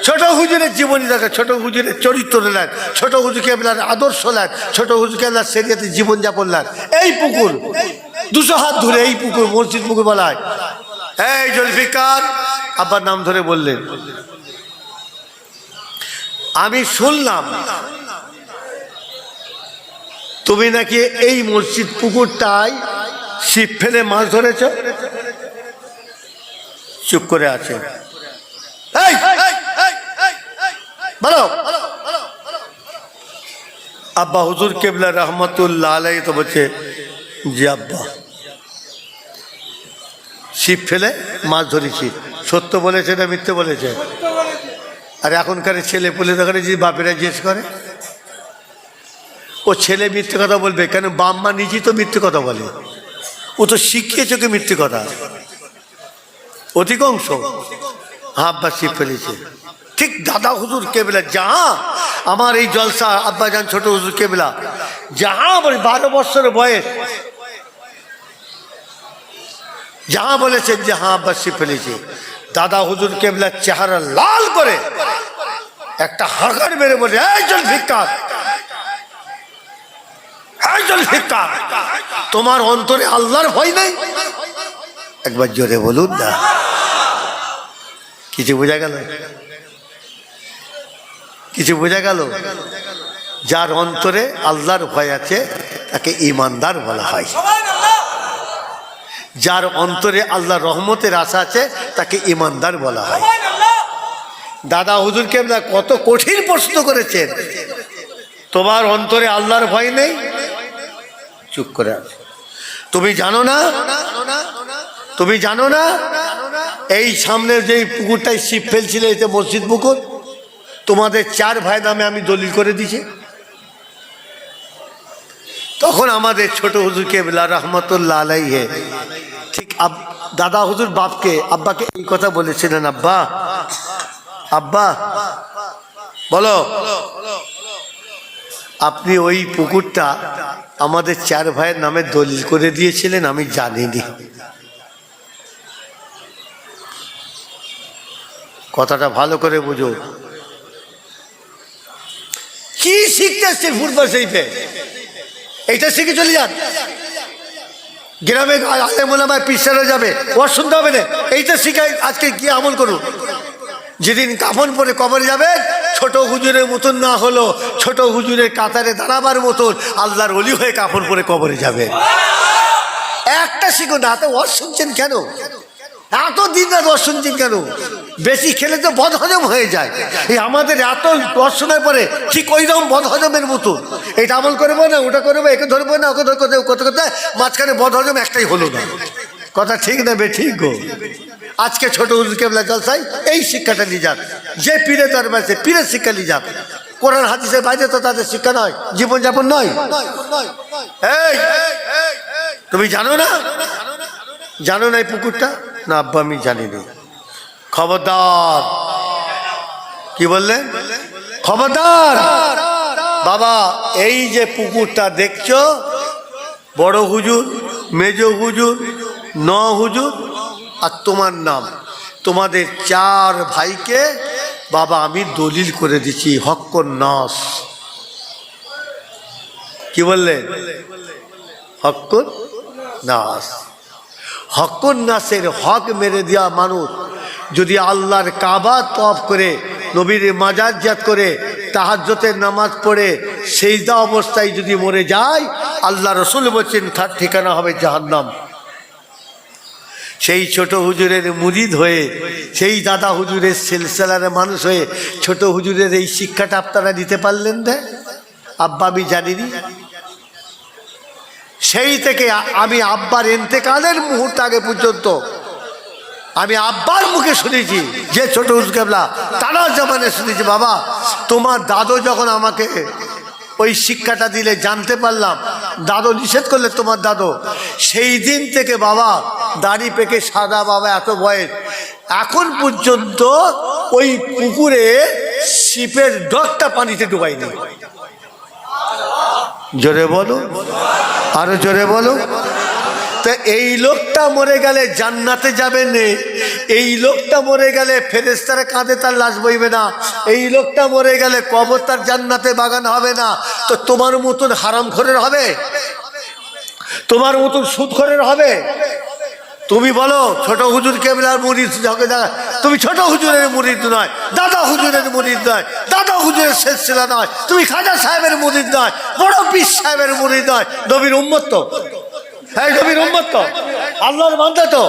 ছোট হুজুরের জীবনী দেখা, ছোট হুজুরের চরিত্র নেন, ছোট হুজুর কেবলার আদর্শ নেন, ছোট হুজুর কেবলার শরিয়তে জীবনযাপন নেন। এই পুকুর 200 হাত ধরে, এই পুকুর মসজিদ পুকুর বলা হয়। এই জুলফিকার আব্বার নাম ধরে বললেন, আমি শুনলাম তুমি নাকি এই মসজিদ পুকুরটায় ছিপ ফেলে মাছ ধরেছ। চুপ করে আছে। বলো। আব্বা হুজুর কেবলা রহমতুল্লাহ আলাইহি তো বলছে, জি আব্বা, ছিপ ফেলে মাছ ধরেছি। সত্য বলেছে না মিথ্যে বলেছে? আর এখনকার ছেলে পুলে দেখানে যে বাপেরা জিজ্ঞেস করে, ও ছেলে মিথ্যে কথা বলবে কেন? বাপ মা নিজেই তো মিথ্যে কথা বলে, ও তো শিখিয়েছে ওকে মিথ্যে কথা অধিকাংশ। আব্বা ছিপ ফেলেছে। ঠিক দাদা হুজুর কেবলা যাহা, আমার এই জলসা আব্বা যান ছোট হুজুর কেবলা যাহা বলে 12 বছরের বয়স, যাহা বলেছেন যে হ্যাঁ আব্বা ছিপ ফেলেছে, দাদা হুজুর কেবলার চেহারা লাল করে একটা হাঁকার মেরে বলে, এই জুলফিকার, এই জুলফিকার, তোমার অন্তরে আল্লাহর ভয় নাই? একবার জোরে বলুন না। কিছু বোঝা গেল? কিছু বোঝা গেল? যার অন্তরে আল্লাহর ভয় আছে তাকে ঈমানদার বলা হয়। যার অন্তরে আল্লাহর রহমতের আশা আছে তাকে ঈমানদার বলা হয়। দাদা হুজুর কেবলা কত কঠিন প্রশ্ন করেছেন, তোমার অন্তরে আল্লাহর ভয় নেই? চুপ করে আছে। তুমি জানো না, তুমি জানো না এই সামনের যে পুকুরটায় ছিপ ফেলছিলে, এতে মসজিদ পুকুর, তোমাদের 4 ভাই নামে আমি দলিল করে দিছি। তখন আমাদের ছোট হুজুর কেবলা রহমতুল্লাহ আলাইহি ঠিক দাদা হুজুর বাপকে, আব্বাকে এই কথা বলেছিলেন, আব্বা, আব্বা বলো, আপনি ওই পুকুরটা আমাদের 4 ভাইয়ের নামে দলিল করে দিয়েছিলেন, আমি জানিনি। কথাটা ভালো করে বুঝো। কি শিখতে আসছে ফুটবল সেইফে? এইটা শিখে চলে যান। গ্রামে আলেম ওলামায় পিছানো যাবে, ওর শুনতে হবে না। এইটা শিখাই আজকে কি আমল করুন। যেদিন কাফন পরে কবরে যাবে, ছোট হুজুরের মতন না হলো ছোট হুজুরের কাতারে দাঁড়াবার মতন আল্লাহর ওলি হয়ে কাফন পরে কবরে যাবে। একটা শিখো না। তো ওর শুনছেন কেন? এত দিন রাত ওর শুনছেন কেন? বেশি খেলে তো বদহজম হয়ে যায়। এই আমাদের এত দর্শনের পরে ঠিক ওই রকম বদহজমের মতো, এটা আমল করবো না, ওটা করবো, একে ধরবো না, ওকে ধরবো, করতে করতে মাঝখানে বদহজম একটাই হলো না। কথা ঠিক না বে ঠিক গো? আজকে ছোট হুজুর কেবলা জলসায় এই শিক্ষাটা নিয়ে যান। যে পীরে দরবার আছে পীরের শিক্ষা নিয়ে যান। কোরআন হাদিসের বাইরে তো তাদের শিক্ষা নয়, জীবনযাপন নয়। এই তুমি জানো না? জানো না এই পুকুরটা? না আব্বা আমি জানিনি। খবরদার। কি বললেন? খবরদার বাবা। এই যে পুকুরটা দেখছো, বড় হুজুর, মেজ হুজুর, 9 হুজুর আর তোমার নাম, তোমাদের 4 ভাইকে বাবা আমি দলিল করে দিচ্ছি হক্কর নাস। কি বললেন? হক্কর নাস। হক্কর নাসের হক মেরে দেওয়া মানুষ যদি আল্লাহর কাবা তওয়াফ করে, নবীর মাজার জিয়ারত করে, তাহাজ্জুদের নামাজ পড়ে সেজদা অবস্থায় যদি মরে যায়, আল্লাহ রসুল বলছেন তার ঠিকানা হবে জাহান্নাম। সেই ছোট হুজুরের মুরিদ হয়ে, সেই দাদা হুজুরের সিলসিলার মানুষ হয়ে ছোট হুজুরের এই শিক্ষাটা আপনারা দিতে পারলেন না? আব্বা আমি জানিনি। সেই থেকে আমি আব্বার ইন্তেকালের মুহূর্ত আগে পর্যন্ত আমি আব্বার মুখে শুনেছি, যে ছোট হুজুর কেবলা তারা জামানে শুনেছি, বাবা তোমার দাদু যখন আমাকে ওই শিক্ষাটা দিলে জানতে পারলাম, দাদু নিষেধ করলে তোমার দাদু, সেই দিন থেকে বাবা দাড়ি পেকে সাদা, বাবা এত বয়স এখন পর্যন্ত ওই পুকুরে ছিপের ডগটা পানিতে ডুবাইনি। জোরে বলো, আরো জোরে বলো। তো এই লোকটা মরে গেলে জান্নাতে যাবে না, এই লোকটা মরে গেলে ফেরেশতারা কাঁধে তার লাশ বইবে না, এই লোকটা মরে গেলে কবর তার জান্নাতে বাগান হবে না। তো তোমার মতন হারামখোরের হবে, তোমার মতন সুদখোরের হবে? তুমি বলো ছোট হুজুর কেবলার মুরিদ, তুমি ছোট হুজুরের মুরিদ নয়, দাদা হুজুরের মুরিদ নয়, দাদা হুজুরের সিলসিলা নয়, তুমি খাজা সাহেবের মুরিদ নয়, বড় পীর সাহেবের মুরিদ নয়, নবীর উম্মত তো। হ্যাঁ, নবীর উম্মত তো, আল্লাহর বান্দা তো।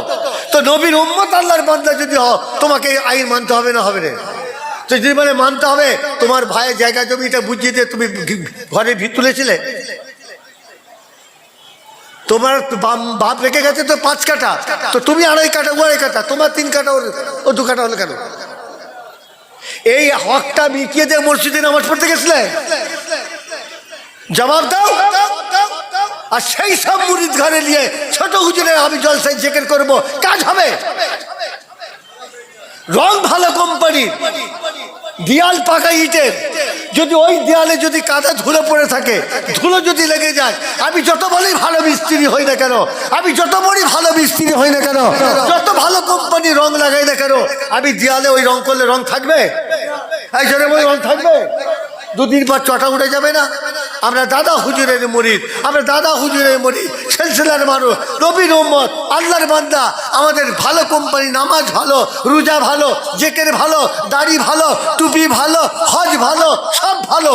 তো নবীর উম্মত আল্লাহর বান্দা যদি হও, তোমাকে আইন মানতে হবে না হবে না? তো যদি মানে মানতে হবে, তোমার ভাইয়ের জায়গা জমিটা বুঝিয়ে দিয়ে তুমি ঘরে ভিত তুলেছিলে? তোমার বাপ রেখে গেছে তো 5 কাঠা, তো তুমি 2.5 কাঠা, ও 2.5 কাঠা, তোমার 3 কাঠা, ও 2 কাঠা হলো কেন? এই হকটা মিটিয়ে দিয়ে মসজিদে নামাজ পড়তে গেছিলে? জবাব দাও। আর সেই সব মুরিদ ঘরে নিয়ে ছোট হুজুরে আমি জলসায় জিকির করব, কাজ হবে? রং ভালো কোম্পানি, দেয়াল পাকা ইটের, যদি ওই দেয়ালে যদি কাদা ধুলো পড়ে থাকে, ধুলো যদি লেগে যায়, আমি যত বলি ভালো মিস্ত্রি হই না কেন, আমি যত বলি ভালো মিস্ত্রি হই না কেন, যত ভালো কোম্পানি রং লাগাই না কেন, আমি দেয়ালে ওই রং করলে রং থাকবে? এই জন্য ওই রং থাকবে? 2 দিন পর চটা উঠে যাবে না? আমরা দাদা হুজুরের মুরিদ, আমরা দাদা হুজুরের মুরিদ, সিলসিলার মানুষ, নবীর উম্মত, আল্লাহর বান্দা। আমাদের ভালো কোম্পানি, নামাজ ভালো, রোজা ভালো, জিকির ভালো, দাড়ি ভালো, টুপি ভালো, হজ ভালো, সব ভালো,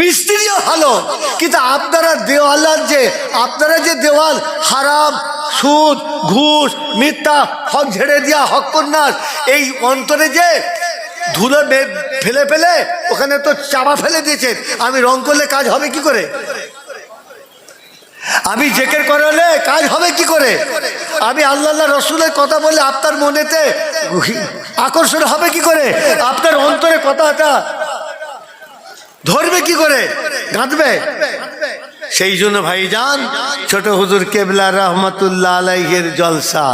মিস্ত্রিও ভালো। কিন্তু আপনারা দেওয়ালার যে, আপনারা যে দেওয়াল হারাম, সুদ, ঘুষ, মিথ্যা, হক ঝেড়ে দিয়া, হক কন্যাস, এই অন্তরে যে ধুলো ফেলে ফেলে ওখানে তো চাপা ফেলে দিয়েছেন। আমি রং করলে কাজ হবে কি করে? আমি জিকির করলে কাজ হবে কি করে? আমি আল্লাহ রসুলের কথা বলে আপনার মনেতে আকর্ষণ হবে কি করে? আপনার অন্তরে কথাটা ধরবে কি করে, গাঁথবে? সেই জন্য ভাইজান, ছোট হুজুর কেবলা রহমতুল্লাহ আলাইহির জলসা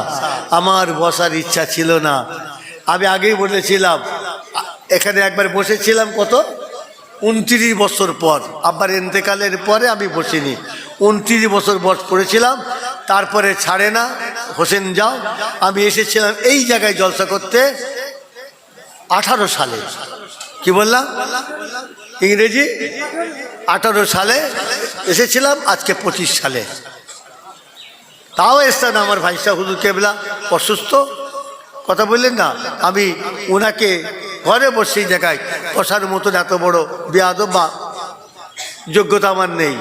আমার বসার ইচ্ছা ছিল না। আমি আগেই বলেছিলাম, এখানে একবার বসেছিলাম কত 29 বছর পর, আব্বার ইন্তেকালের পরে আমি বসিনি। 29 বছর বয়স করেছিলাম, তারপরে ছাড়ে না, হোসেন যাও। আমি এসেছিলাম এই জায়গায় জলসা করতে 18 সালে। কি বললাম? ইংরেজি 18 সালে এসেছিলাম, আজকে 25 সালে। তাও এসছেন আমার ভাইসা হুজুর কেবলা অসুস্থ, কথা বললেন না, আমি ওনাকে ঘরে বসে জায়গায় বসার মতন এত বড় বেয়াদব বা যোগ্যতা আমার নেই।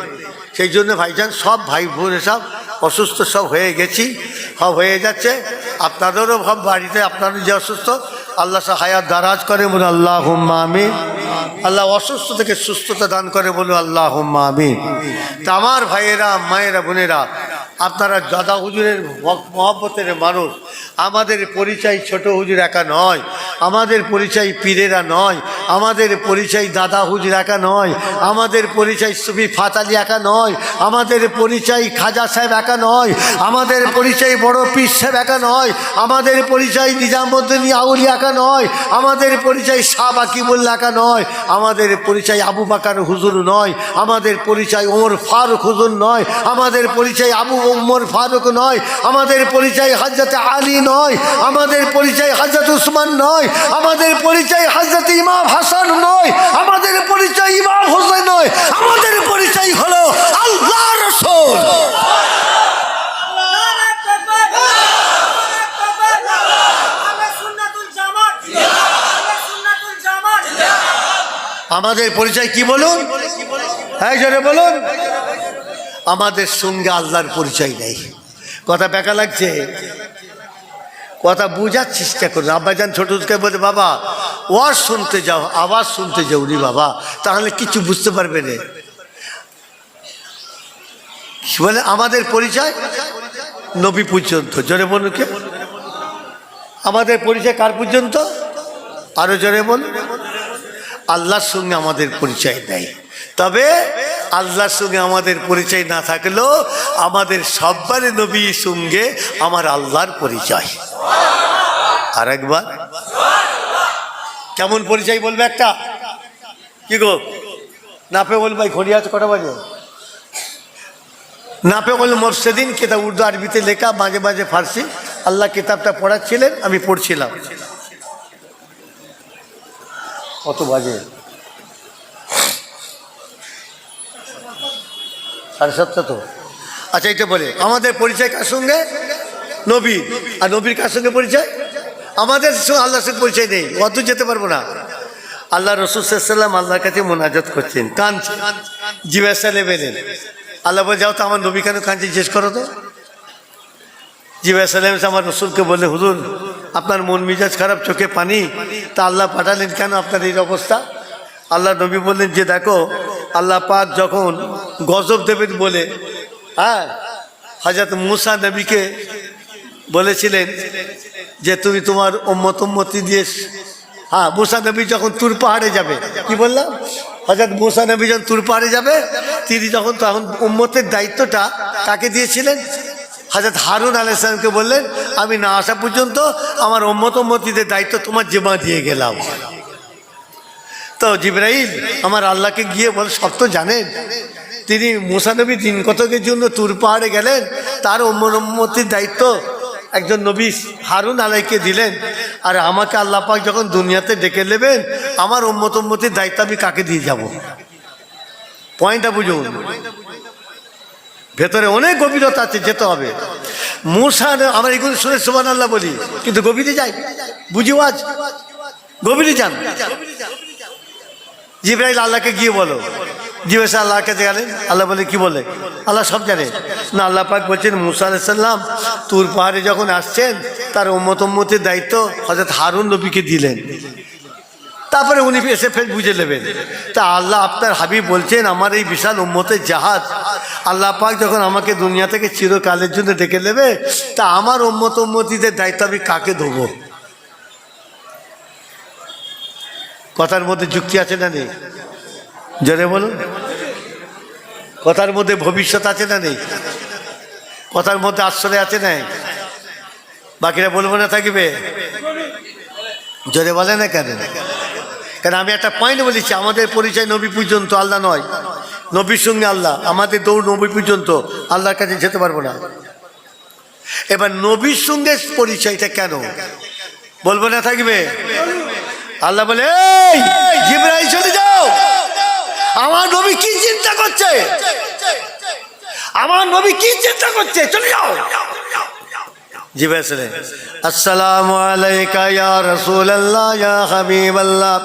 সেই জন্য ভাইজান, সব ভাই বোন সব অসুস্থ, সব হয়ে গেছি, সব হয়ে যাচ্ছে। আপনাদেরও সব বাড়িতে আপনাদের যে অসুস্থ, আল্লাহ হায়াত দারাজ করে বলুন আল্লাহুম্মা আমিন। আল্লাহ অসুস্থ থেকে সুস্থতা দান করে বলুন আল্লাহুম্মা আমিন। তা আমার ভাইয়েরা, মায়েরা, বোনেরা, আপনারা দাদা হুজুরের মহব্বতের মানুষ। আমাদের পরিচয় ছোট হুজুর একা নয়, আমাদের পরিচয় পীরেরা নয়, আমাদের পরিচয় দাদা হুজুর একা নয়, আমাদের পরিচয় সুফি ফাতালি একা নয়, আমাদের পরিচয় খাজা সাহেব একা নয়, আমাদের পরিচয় বড় পীর সাহেব একা নয়, আমাদের পরিচয় নিজামুদ্দিন আউলি একা নয়, আমাদের পরিচয় শাহ বাকিবুল্লাহ একা নয়, আমাদের পরিচয় আবু বাকার হুজুর নয়, আমাদের পরিচয় ওমর ফারুক হুজুর নয়, আমাদের পরিচয় আবু ওমর ফারুক নয়, আমাদের পরিচয় হযরত আলী নয়, আমাদের পরিচয় হযরত উসমান নয়, আমাদের পরিচয় হযরত ইমাম হাসান নয়, আমাদের পরিচয় ইমাম হোসেন নয়, আমাদের পরিচয় হলো আল্লাহর রাসূল। আমাদের পরিচয় কি বলুন? হ্যাঁ জোরে বলুন। আমাদের সঙ্গে আল্লাহর পরিচয় নেই। কথা বেকা লাগছে? কথা বোঝার চেষ্টা করুন। আব্বাজান ছোটকে বলে, বাবা ওয়াজ শুনতে যাও, আওয়াজ শুনতে যাও নি বাবা, তাহলে কিছু বুঝতে পারবে না। বলে আমাদের পরিচয় নবী পর্যন্ত। জোরে বলুন কে? আমাদের পরিচয় কার পর্যন্ত? আরো জোরে বলুন। আল্লাহর সঙ্গে আমাদের পরিচয় নেই। তবে আল্লাহর সঙ্গে আমাদের পরিচয় না থাকলেও আমাদের সব্বারে নবীর সঙ্গে আমার আল্লাহর পরিচয়। আর একবার কেমন পরিচয় বলবে? একটা কি গো, নাপে বল ভাই, ঘড়ি আছে কটা বাজে? নাপে বল মোর্শেদিন, কেতা উর্দু আরবিতে লেখা, মাঝে মাঝে ফার্সি, আল্লাহ কিতাবটা পড়াচ্ছিলেন, আমি পড়ছিলাম। কত বাজে? 7:30 তো। আচ্ছা, এটা বলে আমাদের পরিচয় কার সঙ্গে? নবী। আর নবীর কার সঙ্গে পরিচয়? আমাদের সঙ্গে আল্লাহর সঙ্গে পরিচয় নেই, অত যেতে পারবো না। আল্লাহ রসুল সাল্লাল্লাহু আল্লাহর কাছে মোনাজাত করছেন, কাঁদছেন, জিজ্ঞাসা নেবেন। আল্লাহ বলে, যাও তো আমার নবী কেন কাঁদছে জিজ্ঞেস করো তো। জিজ্ঞাসা আমার রসুলকে বললে, হুজুর আপনার মন মিজাজ খারাপ, চোখে পানি, তা আল্লাহ পাঠালেন কেন আপনার এই অবস্থা? আল্লাহ নবী বললেন যে দেখো, আল্লাহ পাক যখন গজব দেবেন বলে, হ্যাঁ, হযরত মূসা নবীকে বলেছিলেন যে তুমি তোমার উম্মতি দিয়ে, হ্যাঁ, মূসা নবী যখন তুর পাহাড়ে যাবে, কি বললাম, হযরত মূসা নবী যখন তুর পাহাড়ে যাবে, তিনি তখন উম্মতের দায়িত্বটা কাকে দিয়েছিলেন? হযরত হারুন আলাইহিস সালামকে বললেন, আমি না আসা পর্যন্ত আমার উম্মতিদের দায়িত্ব তোমার জিম্মা দিয়ে গেলাম। তো জিবরাইল আমার আল্লাহকে গিয়ে বলে, সব তো জানেন, তিনি মূসা নবী দিন কতকের জন্য তুর পাহাড়ে গেলেন, তার উম্মতির দায়িত্ব একজন নবী হারুন আলাইকে দিলেন, আর আমাকে আল্লাহ পাক যখন দুনিয়াতে ডেকে নেবেন, আমার উম্মতির দায়িত্ব আমি কাকে দিয়ে যাব? পয়েন্টটা বুঝুন, ভেতরে অনেক গভীরতা আছে, যেতে হবে। মূসা, আমরা এগুলো শুনে সুবহানাল্লাহ বলি, কিন্তু গভীরে যাই, বুঝিও আজ গভীরে যান। জিবরাইল আল্লাহকে গিয়ে বলো, জিজ্ঞাসা আল্লাহর কাছে গেলেন, আল্লাহ বলে, কি বলে? আল্লাহ সব জানে না। আল্লাহ পাক বলছেন, মূসা আলাইহিস সালাম তুর পাহাড়ে যখন আসছেন, তার উম্মতির দায়িত্ব হযরত হারুন নবীকে দিলেন, তারপরে উনি এসে ফের বুঝে নেবেন। তা আল্লাহ আপনার হাবিব বলছেন, আমার এই বিশাল উম্মতের জাহাজ আল্লাহ পাক যখন আমাকে দুনিয়া থেকে চিরকালের জন্য ডেকে নেবে, তা আমার উম্মতিদের দায়িত্ব আমি কাকে দেবো? কথার মধ্যে যুক্তি আছে না নেই? জোরে বলুন। কথার মধ্যে ভবিষ্যৎ আছে না নেই? কথার মধ্যে আশ্রয় আছে না? বাকিরা বলবো না থাকবে? জোরে বলে না কেন? কারণ আমি একটা পয়েন্ট বলেছি, আমাদের পরিচয় নবী পর্যন্ত, আল্লাহ নয়। নবীর সঙ্গে আল্লাহ, আমাদের দৌড় নবী পর্যন্ত, আল্লাহর কাছে যেতে পারবো না। এবার নবীর সঙ্গে পরিচয়টা কেন বলবো না থাকবে? আল্লাহ বলে, এই জিবরাইল চলে যাও, আমার নবী কি চিন্তা করছে, আমার নবী কি চিন্তা করছে, চলে যাও। জিবরাইল, আসসালামু আলাইকা ইয়া রাসূলুল্লাহ ইয়া হাবিবাল্লাহ।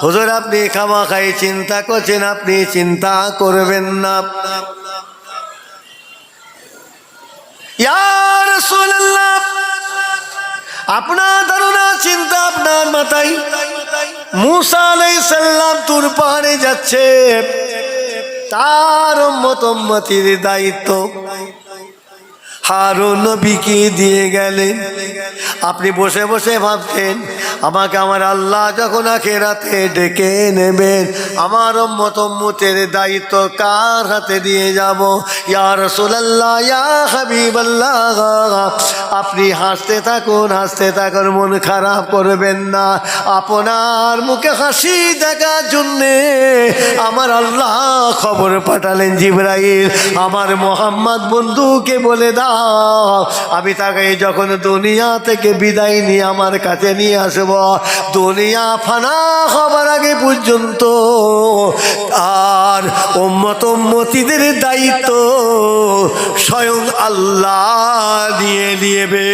হুজুর আপনি খামাখাই চিন্তা করছেন, আপনি চিন্তা করবেন না। ইয়া রাসূলুল্লাহ, আপনার ধারণা চিন্তা আপনার মাথায়। মূসা আলাইহিস সালাম তুর পাহাড়ে যাচ্ছে, তার উম্মতির দায়িত্ব হারুন নবীকে দিয়ে গেলেন। আপনি বসে বসে ভাবছেন, আমাকে আমার আল্লাহ যখন আখিরাতে ডেকে নেবেন, আমার উম্মতের দায়িত্ব কার হাতে দিয়ে যাব? ইয়া রাসূলুল্লাহ ইয়া হাবিবাল্লাহ, আপনি হাসতে থাকুন, মন খারাপ করবেন না। আপনার মুখে হাসি দেখার জন্যে আমার আল্লাহ খবর পাঠালেন, জিবরাইল আমার মোহাম্মদ বন্ধুকে বলে দাও, আমি তাকে যখন দুনিয়া থেকে বিদায় নিয়ে আমার কাছে নিয়ে আসব, দুনিয়া ফানা হবার আগে পর্যন্ত আর উম্মতিদের দায়িত্ব স্বয়ং আল্লাহ দিয়ে নিবে।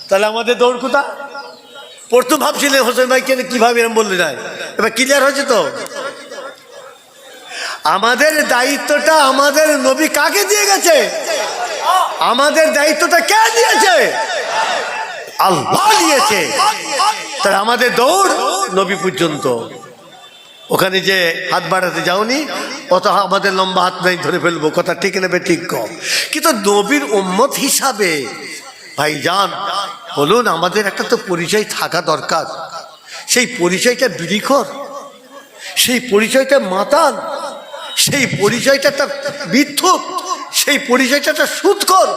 তাহলে আমাদের দৌড় কোথা? প্রথম ভাবছিলেন হোসেন ভাই কেন কিভাবে এরকম বললে যায়, এবার ক্লিয়ার হয়েছে তো? আমাদের দায়িত্বটা আমাদের নবী কাকে দিয়ে গেছে? আমাদের দায়িত্বটা কে দিয়েছে? আল্লাহ দিয়েছে। তাহলে আমাদের দৌড় নবী পর্যন্ত। ওখানে যে হাত বাড়াতে যাওনি, অত আমাদের লম্বা হাত নাই, ধরে ফেলবো, কথা ঠিক নেবে ঠিক কম। কিন্তু নবীর উম্মত হিসাবে ভাইজান বলুন, আমাদের একটা তো পরিচয় থাকা দরকার। সেই পরিচয়টা বিড়িখোর, সেই পরিচয়টা মাতাল, সেই পরিচয়টা একটা মিথ্যুক, সেই পরিচয়টা একটা সুদখোর।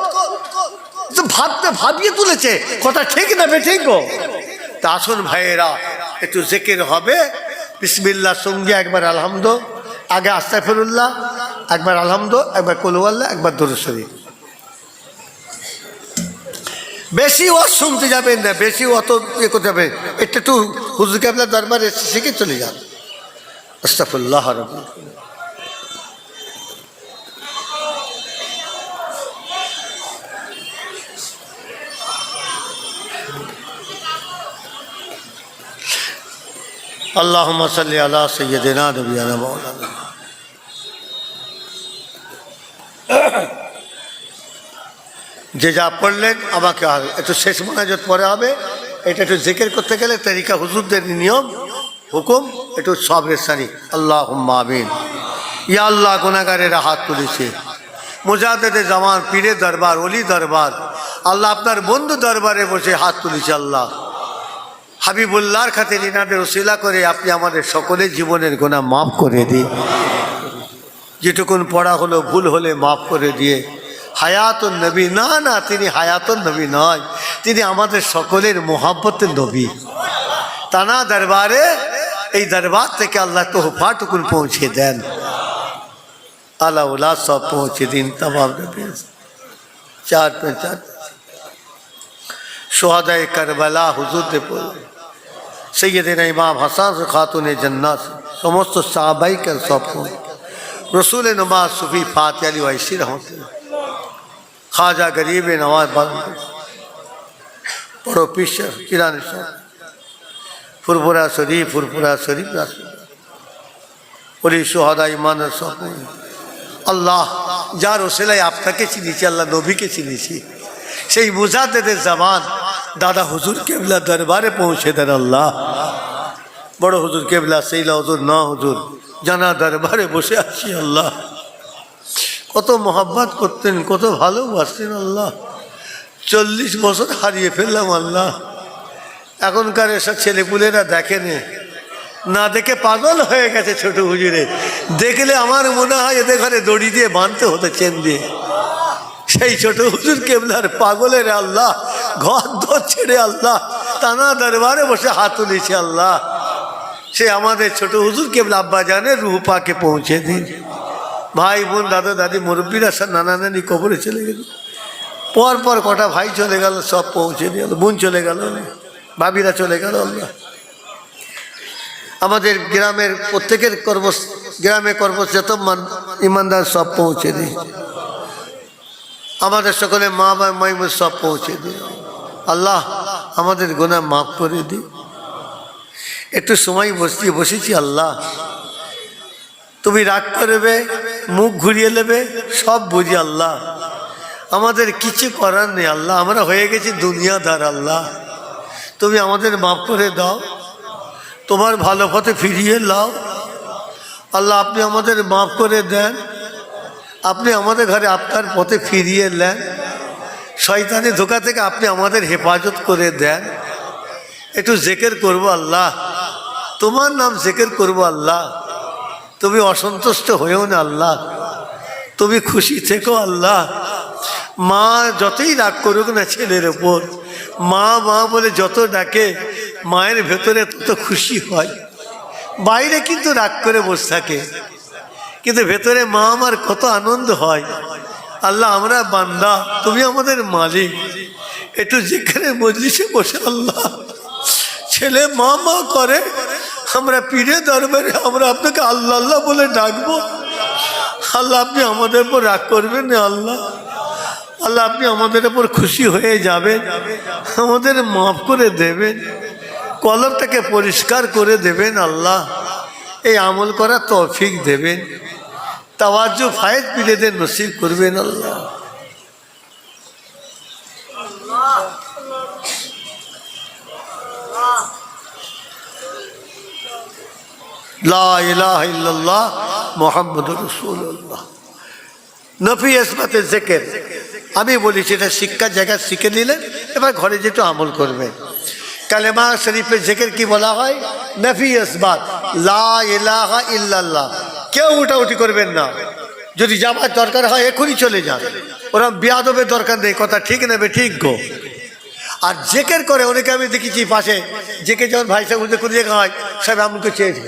ভাবিয়ে তুলেছে, কথা ঠিক না বেঠিক? তা আসুন ভাইয়েরা, একটু জিকির হবে, বিসমিল্লাহ সঙ্গে একবার আলহামদু, আগে আস্তাগফিরুল্লাহ, একবার আলহামদু, একবার কুল হুয়াল্লাহ, একবার দরুদ শরীফ। বেশি ওয়াজ শুনতে যাবেন না, বেশি অত ইয়ে করতে যাবেন, একটু হুজুর কেবলার দরবারে শিখে চলে যান। আস্তাগফিরুল্লাহ রাব্বি। আল্লাহুম্মা সাল্লি আলা সাইয়্যিদিনা নবিয়ানা মাওলানা। যে যা পড়লেন আমাকে একটু শেষ মোনাজাত পরে হবে, এটা একটু জিকির করতে গেলে তরিকা হুজুরদের নিয়ম হুকুম একটু সবরের সারি। আল্লাহুম্মা আমিন। ইয়া আল্লাহ, গুনাহগারেরা হাত তুলেছে, মুজাদ্দেদে জামান পীরে দরবার, ওলি দরবার, আল্লাহ আপনার বন্ধু দরবারে বসে হাত তুলেছে। আল্লাহ হাবিবুল্লাহর খাতির ইনাদের ওসিলা করে আপনি আমাদের সকলের জীবনের গুনাহ মাফ করে দিন। যেটুকুন পড়া হলো ভুল হলে মাফ করে দিয়ে হায়াতুন নবী, না না, তিনি হায়াতুন নবী নয়, তিনি আমাদের সকলের মোহাব্বতের নবী। তানা দরবারে, এই দরবার থেকে আল্লাহ তোহফাটুকুন পৌঁছে দেন। আল্লাহ উল্লাহ সব পৌঁছে দিন। তমাম চার সোহাদায়ে কারবালা হুজুর দে পড়ে, সৈয়দিনা ইমাম হাসান খাতুনে জান্নাত, সমস্ত সাহাবাইকে সব রসুল নমাজ সুফি ফাতে আলী ওয়াইসি রহমতুল্লাহ, খাজা গরিব নওয়াজ বড় পিসর কিরানি সব, ফুরফুরা শরীফ ওলি সোহাদা ইমানের সব। আল্লাহ যার ওসিলায় আপনাকে চিনেছি, আল্লাহ নবীকে চিনেছি, সেই মুজাদ্দেদের জামান দাদা হুজুর কেবলা দরবারে পৌঁছে দেন। আল্লাহ বড় হুজুর কেবলা সেইলা হুজুর না হুজুর জানা দরবারে বসে আছি। আল্লাহ কত মোহাব্বত করতেন, কত ভালোবাসতেন। আল্লাহ 40 বছর হারিয়ে ফেললাম। আল্লাহ এখনকার এসব ছেলেপুলেরা দেখেনি, না দেখে পাগল হয়ে গেছে ছোট হুজুরে। দেখলে আমার মনে হয় এদের ঘরে দড়ি দিয়ে বাঁধতে হতো, চেন দিয়ে। সেই ছোট হুজুর কেবলার পাগলের আল্লাহ ঘর দর ছেড়ে আল্লাহ তানা দরবারে বসে হাত তুলেছে। আল্লাহ সে আমাদের ছোট হুজুর কেবলা আব্বা জানে রূহ পাকে পৌঁছে দিন। ভাই বোন দাদা দাদি মুরব্বীরা সব নানা নানি কবরে চলে গেল, পর কটা ভাই চলে গেল, সব পৌঁছে দিয়ে গেল, বোন চলে গেল, ভাবিরা চলে গেল। আল্লাহ আমাদের গ্রামের প্রত্যেকের গ্রামে যত ইমানদার সব পৌঁছে দিই, আমাদের সকলে মা বা মাইমুর সব পৌঁছে দিই। আল্লাহ আমাদের গুনাহ মাফ করে দিই। একটু সময় বসেছি। আল্লাহ তুমি রাগ করবে, মুখ ঘুরিয়ে নেবে, সব বুঝি। আল্লাহ আমাদের কিছু করার নেই। আল্লাহ আমরা হয়ে গেছি দুনিয়াদার। আল্লাহ তুমি আমাদের মাফ করে দাও, তোমার ভালো পথে ফিরিয়ে লাও। আল্লাহ আপনি আমাদের মাফ করে দেন, আপনি আমাদের ঘরে আপনার পথে ফিরিয়ে নেন, শয়তানি ধোঁকা থেকে আপনি আমাদের হেফাজত করে দেন। একটু জিকির করব আল্লাহ, তোমার নাম জিকির করব। আল্লাহ তুমি অসন্তুষ্ট হয়েও না। আল্লাহ তুমি খুশি থেকো। আল্লাহ মা যতই রাগ করুক না ছেলের ওপর, মা মা বলে যত ডাকে, মায়ের ভেতরে তত খুশি হয়। বাইরে কিন্তু রাগ করে বসে থাকে, কিন্তু ভেতরে মা আমার কত আনন্দ হয়। আল্লাহ আমরা বান্দা, তুমি আমাদের মালিক। একটু যেখানে মজলিসে বসে আল্লাহ ছেলে মা মা করে, আমরা পীরে দরবারে আমরা আপনাকে আল্লাহ আল্লাহ বলে ডাকবো। আল্লাহ আপনি আমাদের উপর রাগ করবেন না। আল্লাহ আল্লাহ আপনি আমাদের উপর খুশি হয়ে যাবেন, আমাদের মাফ করে দেবেন, কলবটাকে পরিষ্কার করে দেবেন। আল্লাহ এই আমল করার তৌফিক দেবেন, তাওয়াজ্জু ফায়েজ পীরেদের নসিব করবেন। আল্লাহ লা ইলাহা ইল্লাল্লাহ মুহাম্মাদুর রাসূলুল্লাহ। নফি ইসবাতে জিকির আমি বলি, সেটা শিক্ষার জায়গায় শিখে নিলেন, এবার ঘরে যেটা আমল করবেন। কালেমা শরীফের জিকির কি বলা হয়? নফি ইসবাত, লা ইলাহা ইল্লাল্লাহ। কেউ উঠাউঠি করবেন না, যদি যাবার দরকার হয় এখনই চলে যান, ওরা বিয়াদবের দরকার নেই, কথা ঠিক নেবে ঠিক গো। আর জেকের করে অনেকে আমি দেখেছি পাশে জেকে যখন ভাই সাহেব করে দেখা হয়, সাহেব আমাকে চেয়েছে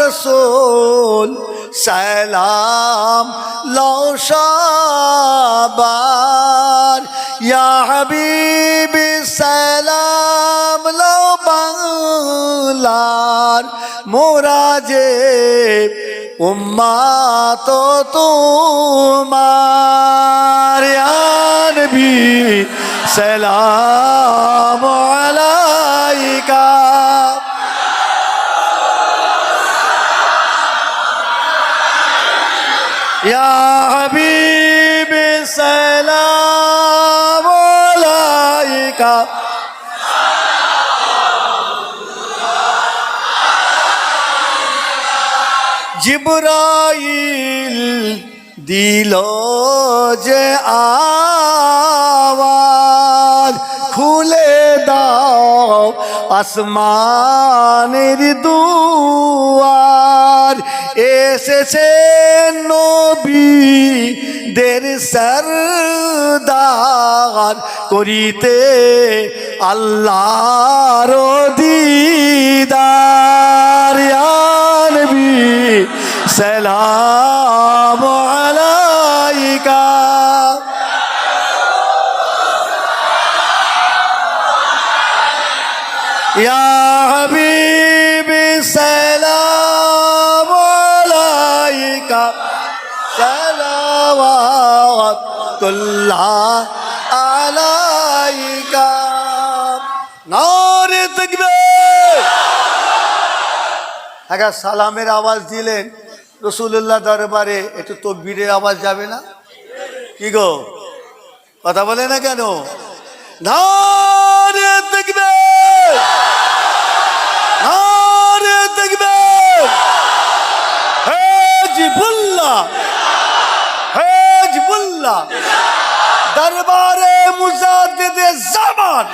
রসুল সালাম লও সবার, ইয়া হাবিবি সালাম লও বাংলার, মোরা যে উম্মাত তোমার, ইয়া নবী সালাম আলাইকা। ইয়া হাবিবি সালাম আলাইকা। জিবরাইল দিল যে আওয়াজ, খুলে দাও আসমানের দুয়ার, এসেছেন নবীদের সরদার, করিতে আল্লাহর দিদার, ইয়া নবী সালাম আলাইকা। ইয়া হাবিবি সালাম আলাইকা, সালাওয়াতুল্লাহ আলাইকা। নারে তাকবীর। আগে সালামের আওয়াজ দিলেন রাসূলুল্লাহ দরবারে, একটু তাকবীরের আওয়াজ যাবে না? কি গো, কথা বলে না কেন? নারে তাকবীর, নারে তাকবীর। হিজবুল্লাহ, হিজবুল্লাহ, দরবারে মুজাদ্দিদে জামান,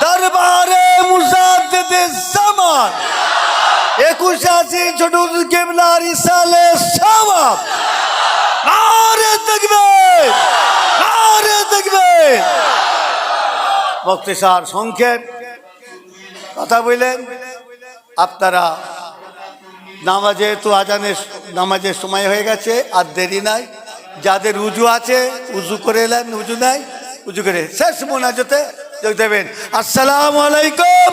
দরবারে মুজাদ্দিদে জামান, 81 ছোট কেবলার ইসালে সওয়াব। নারে তাকবীর, নারে তাকবীর। মুখতাসার সংক্ষেপ কথা বললেন। আপনারা নামাজে তো আজানের নামাজের সময় হয়ে গেছে, আর দেরি নাই। যাদের উজু আছে উজু করে এলেন, উজু নাই উজু করে শেষ মোনাজাতে যোগ দেবেন। আসসালামু আলাইকুম।